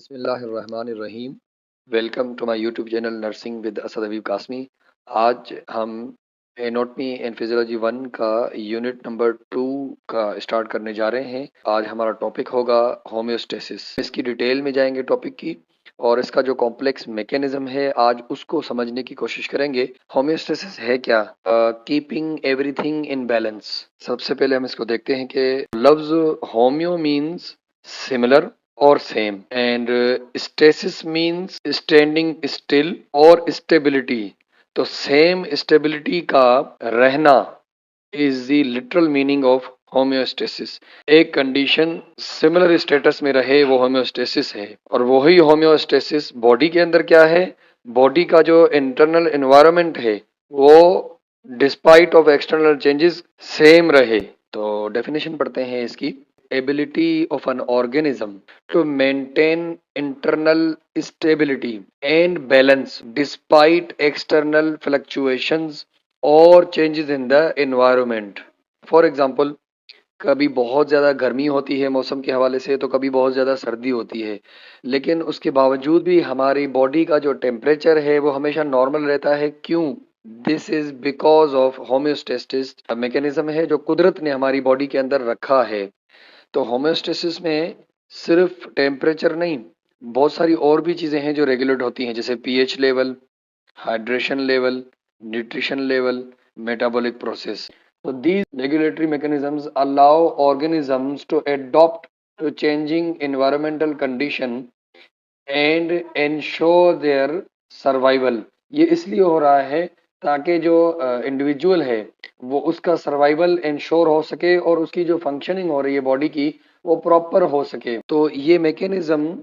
बिस्मिल्लाहिर्रहमानिर्रहीम। Welcome to my YouTube channel nursing with Asad Habib Qasmi. आज हम एनाटॉमी एंड फिजियोलॉजी 1 का यूनिट नंबर 2 का स्टार्ट करने जा रहे हैं। आज हमारा टॉपिक होगा होम्योस्टेसिस। इसकी डिटेल में जाएंगे टॉपिक की, और इसका जो कॉम्प्लेक्स मैकेनिज्म है आज उसको समझने की कोशिश करेंगे। होम्योस्टेसिस है क्या? Keeping everything in balance. सबसे पहले हम इसको देखते हैं कि लफ्ज होम्यो मीन्स सिमिलर और same, and stasis means standing still और स्टेबिलिटी। तो सेम स्टेबिलिटी का रहना is the literal meaning of homeostasis. एक कंडीशन सिमिलर स्टेटस में रहे वो होम्योस्टेसिस है। और वही होम्योस्टेसिस बॉडी के अंदर क्या है, बॉडी का जो इंटरनल एनवायरनमेंट है वो despite of external changes same रहे। तो डेफिनेशन पढ़ते हैं इसकी। ability of an organism to maintain internal stability and balance despite external fluctuations or changes in the environment. For example, कभी बहुत ज़्यादा गर्मी होती है मौसम के हवाले से, तो कभी बहुत ज़्यादा सर्दी होती है, लेकिन उसके बावजूद भी हमारी बॉडी का जो टेम्परेचर है वो हमेशा नॉर्मल रहता है। क्यों? This is because of homeostasis mechanism है जो कुदरत ने हमारी बॉडी के अंदर रखा है। तो होम्योस्टेसिस में सिर्फ टेम्परेचर नहीं, बहुत सारी और भी चीज़ें हैं जो रेगुलेट होती हैं, जैसे pH level, hydration level, nutrition level, metabolic process. So these regulatory mechanisms allow organisms to adapt to changing environmental condition and ensure their survival। ये इसलिए हो रहा है ताकि जो इंडिविजुअल है वो उसका सर्वाइवल इंश्योर हो सके और उसकी जो फंक्शनिंग हो रही है बॉडी की वो प्रॉपर हो सके। तो ये मैकेनिज्म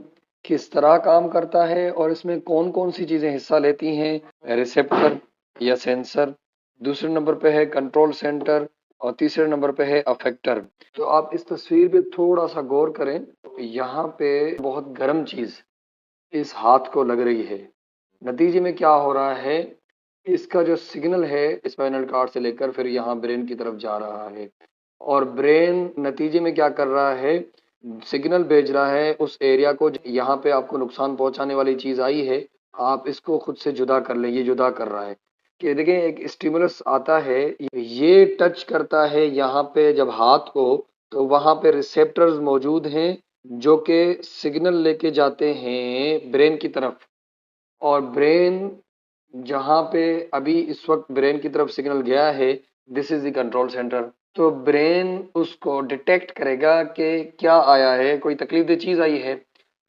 किस तरह काम करता है और इसमें कौन कौन सी चीज़ें हिस्सा लेती हैं? रिसेप्टर या सेंसर, दूसरे नंबर पे है कंट्रोल सेंटर, और तीसरे नंबर पे है अफेक्टर। तो आप इस तस्वीर पे थोड़ा सा गौर करें। यहाँ पे बहुत गर्म चीज़ इस हाथ को लग रही है। नतीजे में क्या हो रहा है, इसका जो सिग्नल है स्पाइनल कॉर्ड से लेकर फिर यहाँ ब्रेन की तरफ जा रहा है, और ब्रेन नतीजे में क्या कर रहा है, सिग्नल भेज रहा है उस एरिया को। यहाँ पे आपको नुकसान पहुंचाने वाली चीज आई है, आप इसको खुद से जुदा कर लें। ये जुदा कर रहा है कि देखें एक स्टिमुलस आता है, ये टच करता है यहाँ पे जब हाथ को, तो वहां पे रिसेप्टर्स मौजूद हैं जो कि सिग्नल लेके जाते हैं ब्रेन की तरफ। और ब्रेन जहाँ पे अभी इस वक्त ब्रेन की तरफ सिग्नल गया है, this is the control centre. तो ब्रेन उसको डिटेक्ट करेगा कि क्या आया है, कोई तकलीफ दे चीज आई है।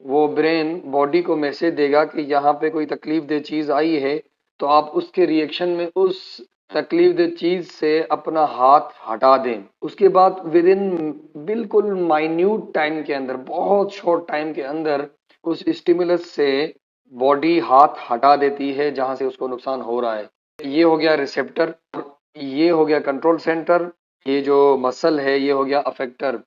वो ब्रेन बॉडी को मैसेज देगा कि यहाँ पे कोई तकलीफ दे चीज आई है, तो आप उसके रिएक्शन में उस तकलीफ दे चीज से अपना हाथ हटा दें। उसके बाद विद इन बिल्कुल माइन्यूट टाइम के अंदर, बहुत शॉर्ट टाइम के अंदर उस स्टिमुलस से बॉडी हाथ हटा देती है जहां से उसको नुकसान हो रहा है। ये हो गया रिसेप्टर, ये हो गया कंट्रोल सेंटर, ये जो मसल है ये हो गया अफेक्टर।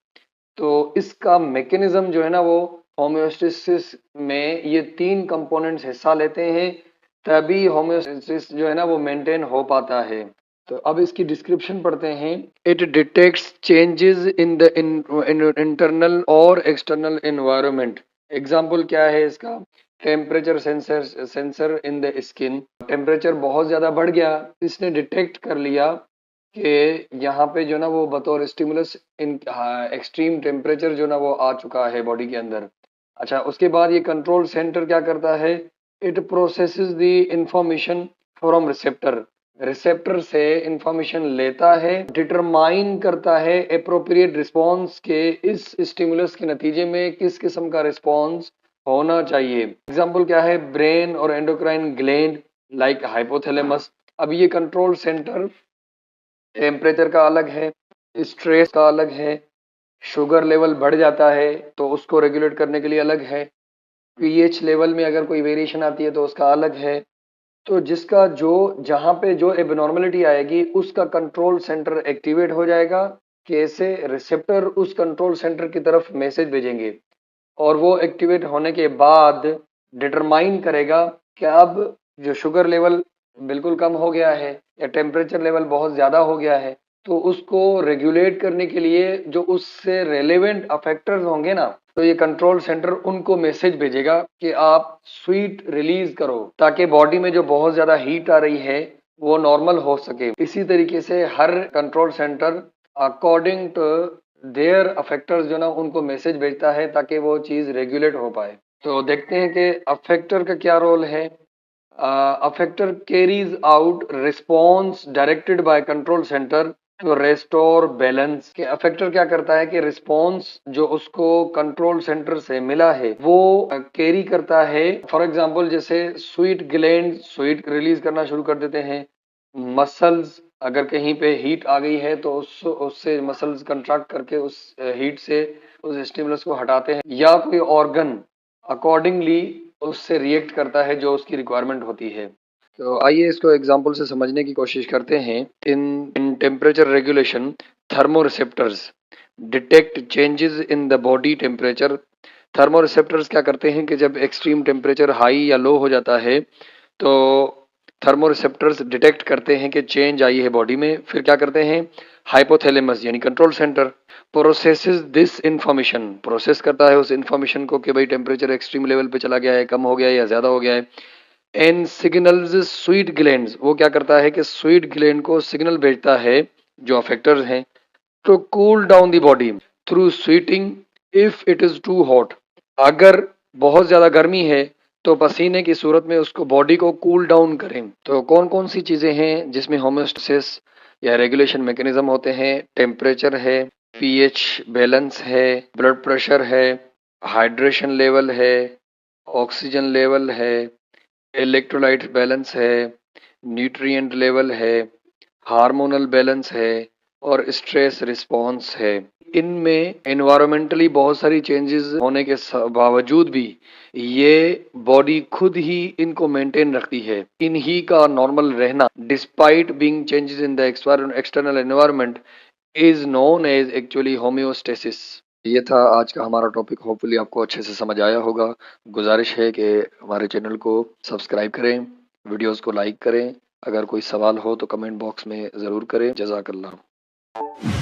तो इसका मैकेनिज्म जो है ना वो होम्योस्टेसिस में ये तीन कंपोनेंट्स हिस्सा लेते हैं, तभी होम्योस्टेसिस जो है ना वो मेंटेन हो पाता है। तो अब इसकी डिस्क्रिप्शन पढ़ते हैं। It detects changes in the internal और एक्सटर्नल एनवायरनमेंट। एग्जाम्पल क्या है इसका? Temperature sensor in the skin. Temperature बहुत ज्यादा बढ़ गया, इसने डिटेक्ट कर लिया कि यहाँ पे जो ना वो बतौर स्टिमुलस इन एक्सट्रीम टेम्परेचर जो ना वो आ चुका है बॉडी के अंदर। अच्छा, उसके बाद ये कंट्रोल सेंटर क्या करता है? It processes the information from receptor. Receptor से इंफॉर्मेशन लेता है, डिटरमाइन करता है एप्रोप्रिएट रिस्पॉन्स के इस स्टिमुलस के नतीजे में किस किस्म का रिस्पॉन्स होना चाहिए। एग्जाम्पल क्या है? ब्रेन और एंडोक्राइन ग्लैंड लाइक हाइपोथैलेमस। अब ये कंट्रोल सेंटर टेम्परेचर का अलग है, स्ट्रेस का अलग है, शुगर लेवल बढ़ जाता है तो उसको रेगुलेट करने के लिए अलग है, पीएच लेवल में अगर कोई वेरिएशन आती है तो उसका अलग है। तो जिसका जो जहाँ पे जो एबनॉर्मलिटी आएगी उसका कंट्रोल सेंटर एक्टिवेट हो जाएगा। कैसे? रिसेप्टर उस कंट्रोल सेंटर की तरफ मैसेज भेजेंगे, और वो एक्टिवेट होने के बाद डिटरमाइन करेगा कि अब जो शुगर लेवल बिल्कुल कम हो गया है या टेम्परेचर लेवल बहुत ज़्यादा हो गया है, तो उसको रेगुलेट करने के लिए जो उससे रेलेवेंट अफेक्टर्स होंगे ना, तो ये कंट्रोल सेंटर उनको मैसेज भेजेगा कि आप स्वीट रिलीज करो, ताकि बॉडी में जो बहुत ज्यादा हीट आ रही है वो नॉर्मल हो सके। इसी तरीके से हर control centre according to their effectors जो ना उनको मैसेज भेजता है ताकि वो चीज रेगुलेट हो पाए। तो देखते हैं कि अफेक्टर का क्या रोल है। Effector carries out response directed by control centre to restore balance. के अफेक्टर क्या करता है कि रिस्पॉन्स जो उसको कंट्रोल सेंटर से मिला है वो कैरी करता है। फॉर एग्जांपल जैसे स्वीट ग्लैंड स्वीट रिलीज करना शुरू कर देते हैं, मसल्स अगर कहीं पे हीट आ गई है तो उससे मसल्स कंट्रैक्ट करके उस हीट से उस स्टिमुलस को हटाते हैं, या कोई ऑर्गन अकॉर्डिंगली उससे रिएक्ट करता है जो उसकी रिक्वायरमेंट होती है। तो आइए इसको एग्जांपल से समझने की कोशिश करते हैं। In temperature regulation थर्मोरिसेप्टर्स detect changes in the body temperature. थर्मोरिसेप्टर्स क्या करते हैं कि जब एक्सट्रीम टेम्परेचर हाई या लो हो जाता है तो थर्मोरिसेप्टर्स डिटेक्ट करते हैं कि चेंज आई है बॉडी में। फिर क्या करते हैं, हाइपोथैलेमस यानी control centre processes this information, process करता है उस इंफॉर्मेशन को कि भाई टेम्परेचर एक्सट्रीम लेवल पे चला गया है, कम हो गया है या ज्यादा हो गया है। एंड सिग्नल्स स्वीट ग्लैंड्स, वो क्या करता है कि स्वीट ग्लैंड को सिग्नल भेजता है जो अफेक्टर्स हैं to cool down the body through sweating if it is too hot. अगर बहुत ज्यादा गर्मी है तो पसीने की सूरत में उसको बॉडी को कूल डाउन करें। तो कौन कौन सी चीजें हैं जिसमें होम्योस्टेसिस या रेगुलेशन मैकेनिज्म होते हैं? टेम्परेचर है, पीएच बैलेंस है, ब्लड प्रेशर है, हाइड्रेशन लेवल है, ऑक्सीजन लेवल है, इलेक्ट्रोलाइट बैलेंस है, न्यूट्रिएंट लेवल है, हार्मोनल बैलेंस है और स्ट्रेस रिस्पॉन्स है। इनमें एनवायरमेंटली बहुत सारी चेंजेस होने के बावजूद भी ये बॉडी खुद ही इनको मेंटेन रखती है। इन्हीं का नॉर्मल रहना despite being changes in the external environment is known as actually homeostasis. ये था आज का हमारा टॉपिक। होपफुली आपको अच्छे से समझ आया होगा। गुजारिश है कि हमारे चैनल को सब्सक्राइब करें, वीडियोस को लाइक करें। अगर कोई सवाल हो तो कमेंट बॉक्स में ज़रूर करें। जज़ाकल्लाह।